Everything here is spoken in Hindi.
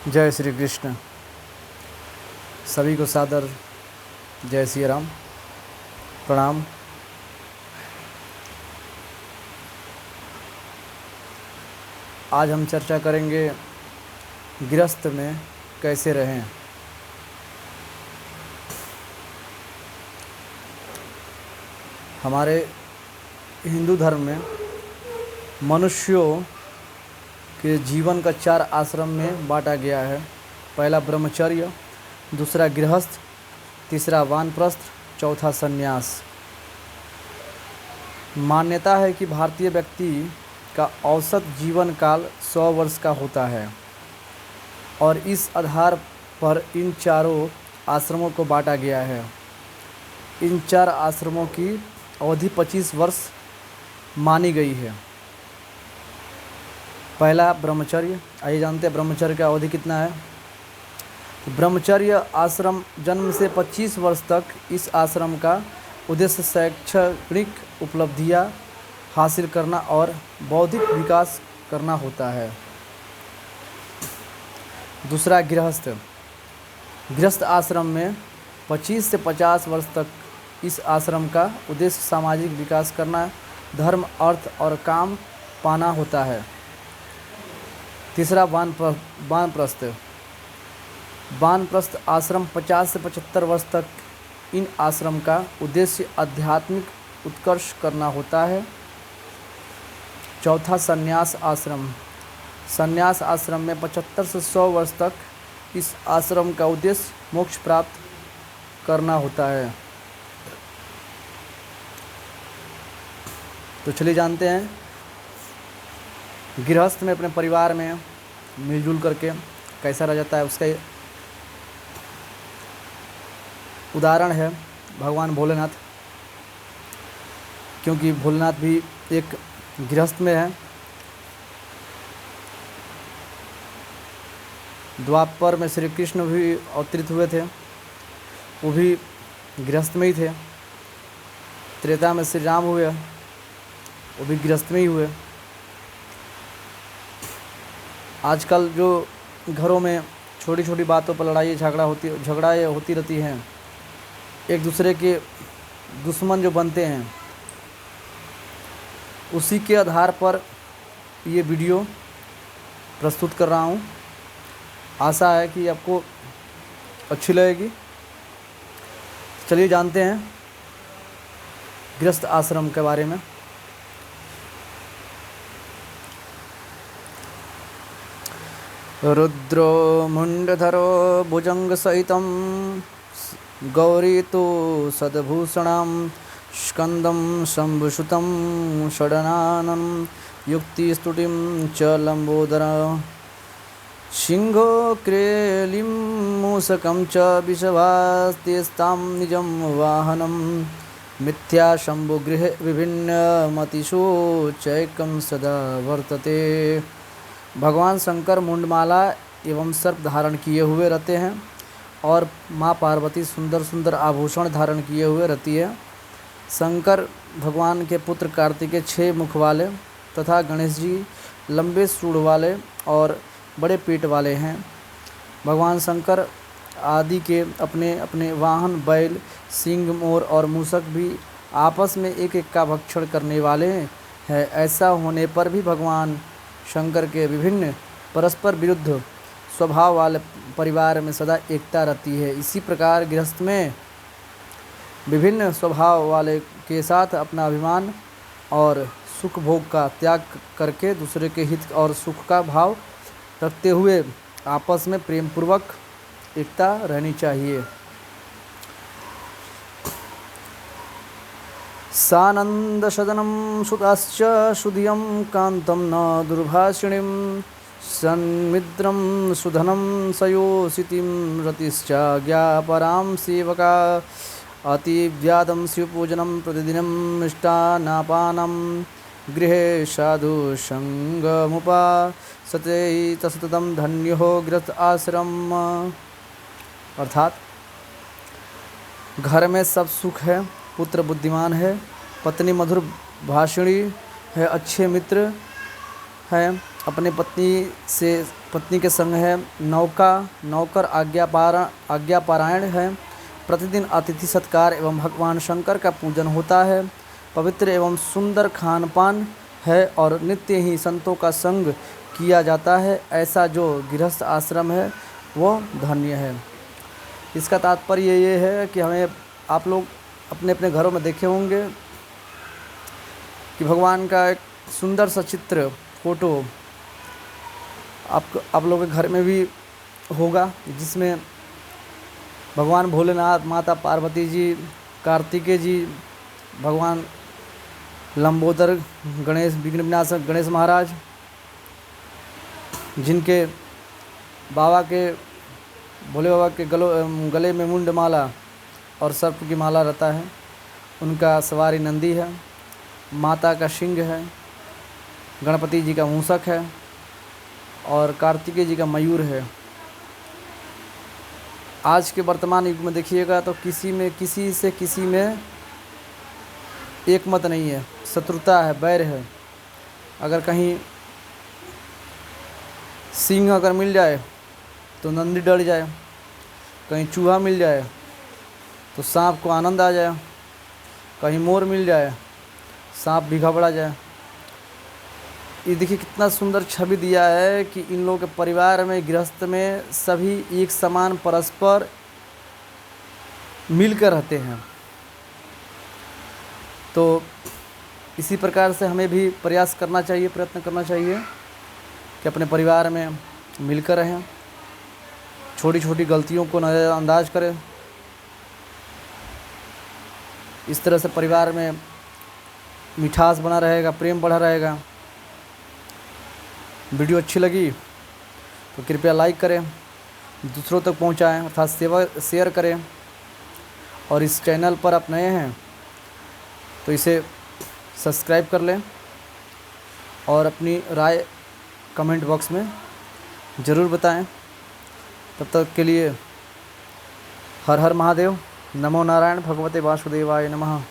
जय श्री कृष्ण। सभी को सादर जय श्री राम, प्रणाम। आज हम चर्चा करेंगे गृहस्थ में कैसे रहें। हमारे हिंदू धर्म में मनुष्यों के जीवन का 4 आश्रम में बांटा गया है। पहला ब्रह्मचर्य, दूसरा गृहस्थ, तीसरा वानप्रस्थ, चौथा संन्यास। मान्यता है कि भारतीय व्यक्ति का औसत जीवन काल 100 वर्ष का होता है और इस आधार पर इन चारों आश्रमों को बांटा गया है। इन 4 आश्रमों की अवधि 25 वर्ष मानी गई है। पहला ब्रह्मचर्य। आइए जानते हैं ब्रह्मचर्य का अवधि कितना है। तो ब्रह्मचर्य आश्रम जन्म से 25 वर्ष तक इस आश्रम का उद्देश्य शैक्षणिक उपलब्धियां हासिल करना और बौद्धिक विकास करना होता है। दूसरा गृहस्थ। गृहस्थ आश्रम में 25 से 50 वर्ष तक इस आश्रम का उद्देश्य सामाजिक विकास करना, धर्म, अर्थ और काम पाना होता है। तीसरा वानप्रस्थ। वानप्रस्थ आश्रम 50 से 75 वर्ष तक इन आश्रम का उद्देश्य आध्यात्मिक उत्कर्ष करना होता है। चौथा संन्यास आश्रम। संन्यास आश्रम में 75 से 100 वर्ष तक इस आश्रम का उद्देश्य मोक्ष प्राप्त करना होता है। तो चलिए जानते हैं गृहस्थ में अपने परिवार में मिलजुल करके कैसा रह जाता है। उसका उदाहरण है भगवान भोलेनाथ, क्योंकि भोलेनाथ भी एक गृहस्थ में है। द्वापर में श्री कृष्ण भी अवतरित हुए थे, वो भी गृहस्थ में ही थे। त्रेता में श्री राम हुए, वो भी गृहस्थ में ही हुए। आजकल जो घरों में छोटी छोटी बातों पर लड़ाई झगड़ा होती रहती हैं, एक दूसरे के दुश्मन जो बनते हैं, उसी के आधार पर ये वीडियो प्रस्तुत कर रहा हूँ। आशा है कि आपको अच्छी लगेगी। चलिए जानते हैं गृहस्थ आश्रम के बारे में। रुद्रो मुंडधरो भुजंगसहितं गौरी तो सद्भूषणं स्कंदं शंभुसुतं षडनानं युक्तिस्तुतिं च लंबोदर सिंहो क्रेलिं मूषकं च विषभास्तेस्तां निजं वाहनं मिथ्या शंभुगृहे विभिन्नमतिषु चैकं सदा वर्तते। भगवान शंकर मुंडमाला एवं सर्प धारण किए हुए रहते हैं और माँ पार्वती सुंदर सुंदर आभूषण धारण किए हुए रहती है। शंकर भगवान के पुत्र कार्तिकेय 6 मुख वाले तथा गणेश जी लंबे सूंड वाले और बड़े पेट वाले हैं। भगवान शंकर आदि के अपने अपने वाहन बैल, सिंह, मोर और मूषक भी आपस में एक एक का भक्षण करने वाले हैं। ऐसा होने पर भी भगवान शंकर के विभिन्न परस्पर विरुद्ध स्वभाव वाले परिवार में सदा एकता रहती है। इसी प्रकार गृहस्थ में विभिन्न स्वभाव वाले के साथ अपना अभिमान और सुख भोग का त्याग करके दूसरे के हित और सुख का भाव रखते हुए आपस में प्रेम पूर्वक एकता रहनी चाहिए। सानंद सदनं सुताश्च सुधियं कांतं न दुर्भाषिणीं सन्मिद्रं सुधनं सयोसितिं रतिश्च ज्ञापरां सेवका अतिव्यादं शिवपूजनं प्रतिदिनं मिष्टान्नापानं गृहे साधु संगमुपासते तत्सततं धन्यो गृहस्थ आश्रम। अर्थात घर में सब सुख है, पुत्र बुद्धिमान है, पत्नी मधुर भाषिणी है, अच्छे मित्र हैं, अपने पत्नी से पत्नी के संग है। नौकर आज्ञापारायण है। प्रतिदिन अतिथि सत्कार एवं भगवान शंकर का पूजन होता है। पवित्र एवं सुंदर खान पान है और नित्य ही संतों का संग किया जाता है। ऐसा जो गृहस्थ आश्रम है वो धन्य है। इसका तात्पर्य ये है कि हमें, आप लोग अपने अपने घरों में देखे होंगे कि भगवान का एक सुंदर सा चित्र, फोटो आप लोगों के घर में भी होगा, जिसमें भगवान भोलेनाथ, माता पार्वती जी, कार्तिकेय जी, भगवान लंबोदर, गणेश, विघ्न विनाशक गणेश महाराज, जिनके भोले बाबा के गले में मुंड माला और सर्प की माला रहता है। उनका सवारी नंदी है। माता का सिंह है। गणपति जी का मूषक है और कार्तिकेय जी का मयूर है। आज के वर्तमान युग में देखिएगा तो किसी में एक मत नहीं है, शत्रुता है, बैर है। अगर कहीं सिंह अगर मिल जाए तो नंदी डर जाए, कहीं चूहा मिल जाए तो सांप को आनंद आ जाए, कहीं मोर मिल जाए सांप भी घबरा जाए। ये देखिए कितना सुंदर छवि दिया है कि इन लोगों के परिवार में, गृहस्थ में सभी एक समान परस्पर मिलकर रहते हैं। तो इसी प्रकार से हमें भी प्रयास करना चाहिए, प्रयत्न करना चाहिए कि अपने परिवार में मिलकर रहें, छोटी छोटी गलतियों को नज़रअंदाज करें। इस तरह से परिवार में मिठास बना रहेगा, प्रेम बढ़ा रहेगा। वीडियो अच्छी लगी तो कृपया लाइक करें, दूसरों तक पहुंचाएं अर्थात शेयर करें। और इस चैनल पर आप नए हैं तो इसे सब्सक्राइब कर लें और अपनी राय कमेंट बॉक्स में ज़रूर बताएं। तब तक के लिए हर हर महादेव। नमो नारायण भगवते वासुदेवाय नमः।